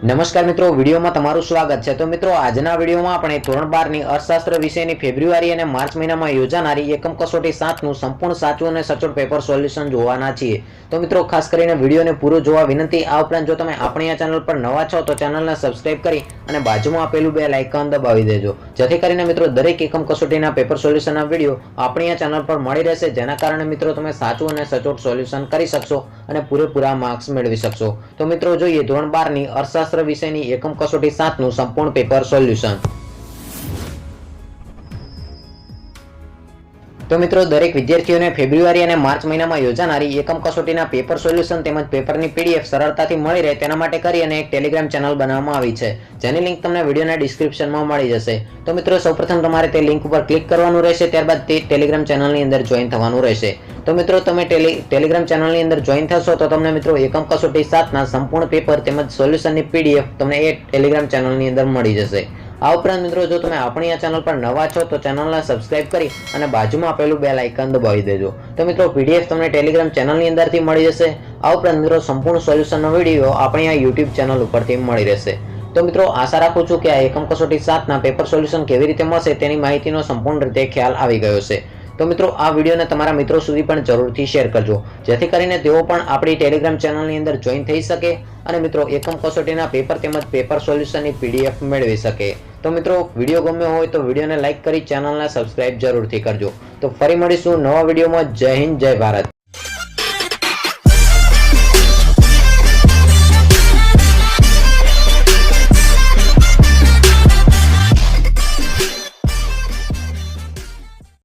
નમસ્કાર મિત્રો, વિડીયોમાં તમારું સ્વાગત છે। તો મિત્રો, આજના વિડીયોમાં આપણે ધોરણ 12 ની અર્થશાસ્ત્ર વિષયની ફેબ્રુઆરી અને માર્ચ મહિનામાં યોજાનારી એકમ કસોટી 7 નું સંપૂર્ણ સાચું અને સચોટ પેપર સોલ્યુશન જોવાના છીએ। તો મિત્રો, ખાસ કરીને વિડીયોને પૂરો જોવા વિનંતી। આ ઉપરાંત જો તમે આપણી આ ચેનલ પર નવા છો તો ચેનલને સબસ્ક્રાઇબ કરી અને બાજુમાં આપેલું બેલ આઇકન દબાવી દેજો, જેથી કરીને મિત્રો દરેક એકમ કસોટીના પેપર સોલ્યુશનના વિડીયો આપણી આ ચેનલ પર મળી રહેશે, જેના કારણે મિત્રો તમે સાચું અને સચોટ સોલ્યુશન કરી શકશો અને પૂરેપૂરા માર્ક્સ મેળવી શકશો। તો મિત્રો, જોઈએ ધોરણ 12 ની અર્થશાસ્ત્ર વિષયની એકમ કસોટી 7 નું સંપૂર્ણ પેપર સોલ્યુશન। તો મિત્રો, દરેક વિદ્યાર્થીઓને ફેબ્રુઆરી અને માર્ચ મહિનામાં યોજાનારી એકમ કસોટીના પેપર સોલ્યુશન તેમજ પેપરની પીડીએફ સરળતાથી મળી રહે તેના માટે કરી અને એક ટેલિગ્રામ ચેનલ બનાવવામાં આવી છે, જેની લિંક તમને વિડીયોના ડિસ્ક્રિપ્શનમાં મળી જશે। તો મિત્રો, સૌપ્રથમ તમારે તે લિંક ઉપર ક્લિક કરવાનું રહેશે, ત્યારબાદ તે ટેલિગ્રામ ચેનલની અંદર જોઈન થવાનું રહેશે। તો મિત્રો, તમે ટેલિગ્રામ ચેનલની અંદર જોઈન થશો તો તમને મિત્રો એકમ કસોટી 7 ના સંપૂર્ણ પેપર તેમજ સોલ્યુશનની પીડીએફ તમને એ ટેલિગ્રામ ચેનલની અંદર મળી જશે। આ ઉપરાંત મિત્રો, જો તમે આપણી આ ચેનલ પર નવા છો તો ચેનલને સબસ્ક્રાઇબ કરી અને બાજુમાં આપેલું બેલ આઇકન દબાવી દેજો। તો મિત્રો, પીડીએફ તમને ટેલિગ્રામ ચેનલની અંદરથી મળી જશે। આ ઉપરાંત મિત્રો, સંપૂર્ણ સોલ્યુશનનો વિડીયો આપણી આ યુટ્યુબ ચેનલ ઉપરથી મળી રહેશે। તો મિત્રો, આશા રાખું છું કે આ એકમ કસોટી 7 ના પેપર સોલ્યુશન કેવી રીતે મળશે તેની માહિતીનો સંપૂર્ણ રીતે ખ્યાલ આવી ગયો છે। તો મિત્રો, આ વિડીયોને તમારા મિત્રો સુધી પણ જરૂરથી શેર કરજો, જેથી કરીને તેઓ પણ આપણી ટેલિગ્રામ ચેનલની અંદર જોઈન થઈ શકે અને મિત્રો એકમ કસોટીના પેપર તેમજ પેપર સોલ્યુશનની પીડીએફ મેળવી શકે। તો મિત્રો, વિડીયો ગમ્યો હોય તો વિડીયોને લાઇક કરી ચેનલને સબસ્ક્રાઇબ જરૂરથી કરજો। તો ફરી મળીશું નવા વિડીયોમાં। જય હિન્દ, જય ભારત।